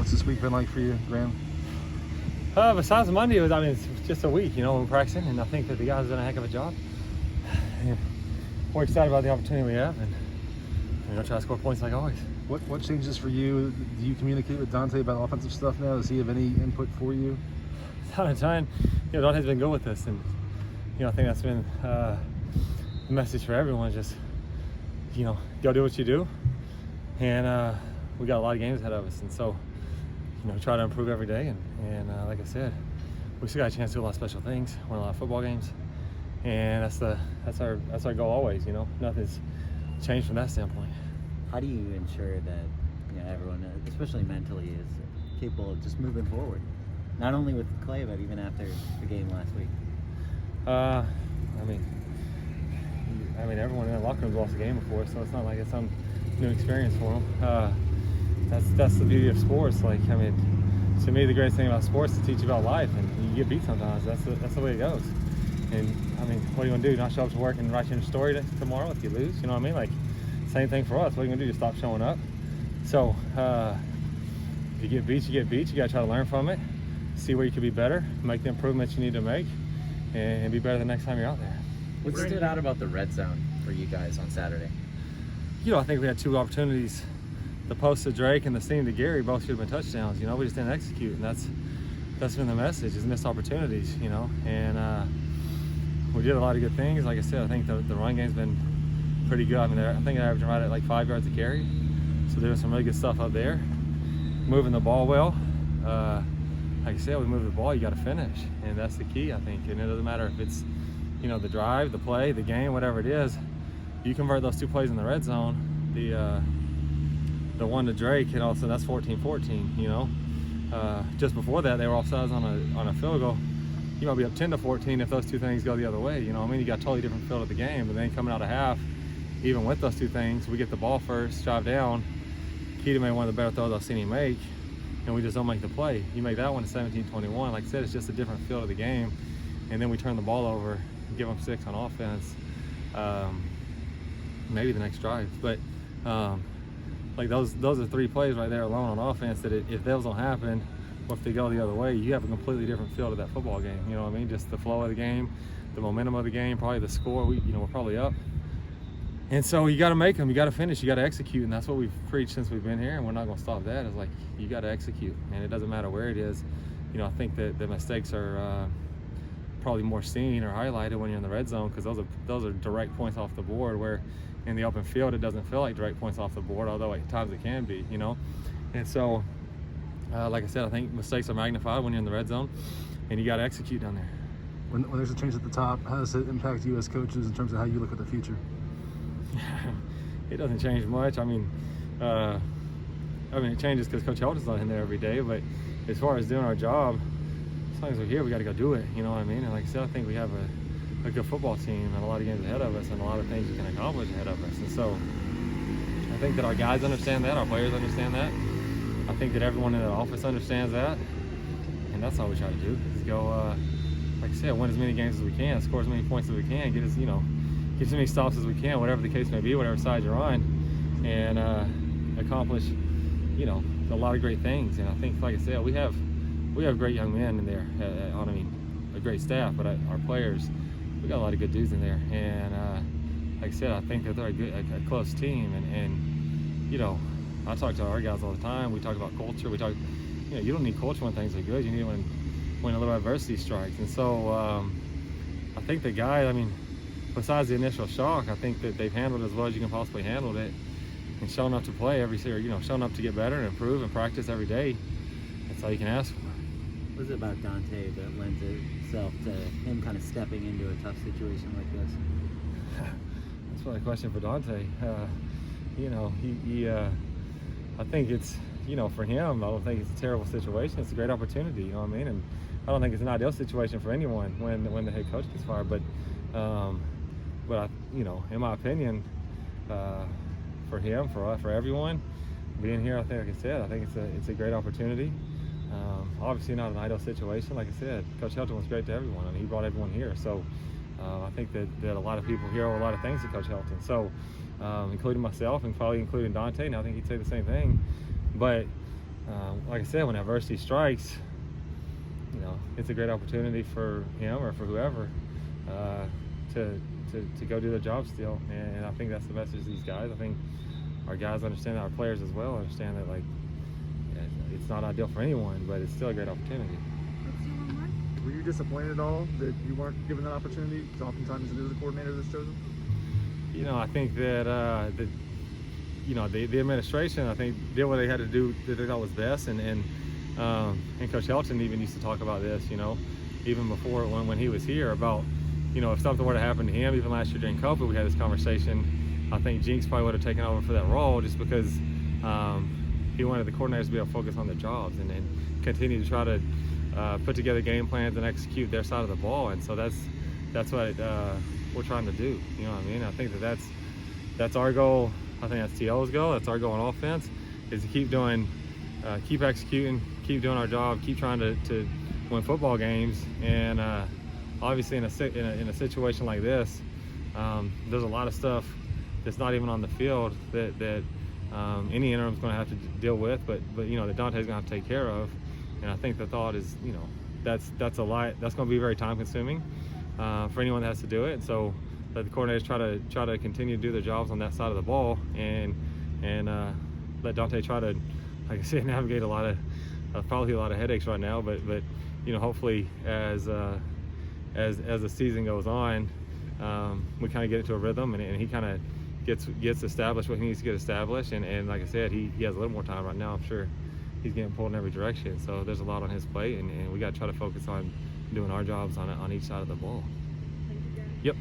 What's this week been like for you, Graham? Besides Monday, it's just a week, we're practicing, and I think that the guys done a heck of a job. And we're excited about the opportunity we have, and try to score points like always. What changes for you? Do you communicate with Dante about offensive stuff now? Does he have any input for you? Time to time, Dante's been good with us, and I think that's been the message for everyone. Just go do what you do, and we got a lot of games ahead of us, and so try to improve every day. And like I said, we still got a chance to do a lot of special things, win a lot of football games, and that's our goal always. Nothing's changed from that standpoint. How do you ensure that everyone, especially mentally, is capable of just moving forward? Not only with Clay, but even after the game last week. Everyone in the locker room's lost a game before, so it's not like it's some new experience for them. That's the beauty of sports. To me, the greatest thing about sports is to teach you about life, and you get beat sometimes. That's the way it goes. And what are you gonna do? Not show up to work and write your story tomorrow if you lose? You know what I mean? Same thing for us. What are you gonna do? Just stop showing up? So if you get beat, you get beat. You gotta try to learn from it, see where you could be better, make the improvements you need to make, and be better the next time you're out there. What stood out about the red zone for you guys on Saturday? I think we had two opportunities. The post to Drake and the seam to Gary both should have been touchdowns. We just didn't execute, and that's been the message, is missed opportunities, and we did a lot of good things. Like I said, I think the run game's been pretty good. I think they're averaging right at 5 yards a carry, so doing some really good stuff up there. Moving the ball well. Like I said, we move the ball, you got to finish, and that's the key, I think. And it doesn't matter if it's the drive, the play, the game, whatever it is. You convert those two plays in the red zone, the one to Drake, and also that's 14-14. Just before that, they were offsides on a field goal. You might be up 10-14 if those two things go the other way. You got a totally different feel of the game. But then coming out of half, even with those two things, we get the ball first, drive down. Keita made one of the better throws I've seen him make, and we just don't make the play. You make that one at 17-21. Like I said, it's just a different feel of the game. And then we turn the ball over, give them 6 on offense. Maybe the next drive, but those are 3 plays right there alone on offense that if those don't happen, or if they go the other way, you have a completely different feel to that football game. You know what I mean? Just the flow of the game, the momentum of the game, probably the score. We're probably up, and so you got to make them. You got to finish. You got to execute, and that's what we've preached since we've been here. And we're not going to stop that. It's you got to execute, and it doesn't matter where it is. I think that the mistakes are probably more seen or highlighted when you're in the red zone, because those are direct points off the board, where in the open field it doesn't feel like direct points off the board, although at times it can be, and so like I said, I think mistakes are magnified when you're in the red zone, and you got to execute down there. When there's a change at the top, how does it impact you as coaches in terms of how you look at the future? It doesn't change much. It changes because Coach Helton's not in there every day, but as far as doing our job, as long as we're here, we got to go do it. You know what I mean? And like I said, I think we have a good football team and a lot of games ahead of us, and a lot of things we can accomplish ahead of us. And so I think that our guys understand that, our players understand that. I think that everyone in the office understands that, and that's all we try to do, is go, like I said, win as many games as we can, score as many points as we can, get as many stops as we can, whatever the case may be, whatever side you're on, and accomplish, a lot of great things. And I think, like I said, we have great young men in there. A great staff, but our players, we got a lot of good dudes in there. And like I said, I think that they're a close team. And I talk to our guys all the time. We talk about culture. We talk, you don't need culture when things are good. You need it when a little adversity strikes. And so I think the guys, besides the initial shock, I think that they've handled it as well as you can possibly handle it, and shown up to play every year, shown up to get better and improve and practice every day. That's all you can ask for. What is it about Dante that lends itself to him kind of stepping into a tough situation like this? That's probably a question for Dante. I think it's, for him, I don't think it's a terrible situation. It's a great opportunity, And I don't think it's an ideal situation for anyone when the head coach gets fired. But in my opinion, for him, for us, for everyone, being here, I think, like I said, I think it's a great opportunity. Obviously not an ideal situation. Like I said, Coach Helton was great to everyone, and he brought everyone here. So I think that a lot of people here owe a lot of things to Coach Helton. So including myself and probably including Dante, and I think he'd say the same thing. But like I said, when adversity strikes, it's a great opportunity for him or for whoever to go do their job still. And I think that's the message to these guys. I think our guys understand that, our players as well understand that, like, it's not ideal for anyone, but it's still a great opportunity. Were you disappointed at all that you weren't given that opportunity? Because oftentimes it is a coordinator that's chosen. I think that the administration, I think, did what they had to do that they thought was best, and Coach Helton even used to talk about this, even before when he was here, about if something were to happen to him. Even last year during COVID, we had this conversation. I think Jinx probably would have taken over for that role just because he wanted the coordinators to be able to focus on their jobs and continue to try to put together game plans and execute their side of the ball. And so that's what we're trying to do. You know what I mean? I think that's our goal. I think that's TL's goal. That's our goal on offense, is to keep executing, keep doing our job, keep trying to win football games. And obviously in a situation like this, there's a lot of stuff that's not even on the field that any interim's going to have to deal with, but that Dante's going to have to take care of. And I think the thought is, that's a lot. That's going to be very time consuming for anyone that has to do it. And so let the coordinators try to continue to do their jobs on that side of the ball, and let Dante try to, like I said, navigate probably a lot of headaches right now. But hopefully as the season goes on, we kind of get into a rhythm, and he kind of gets established what he needs to get established. And like I said, he has a little more time right now. I'm sure he's getting pulled in every direction. So there's a lot on his plate, and we got to try to focus on doing our jobs on each side of the ball. Yep.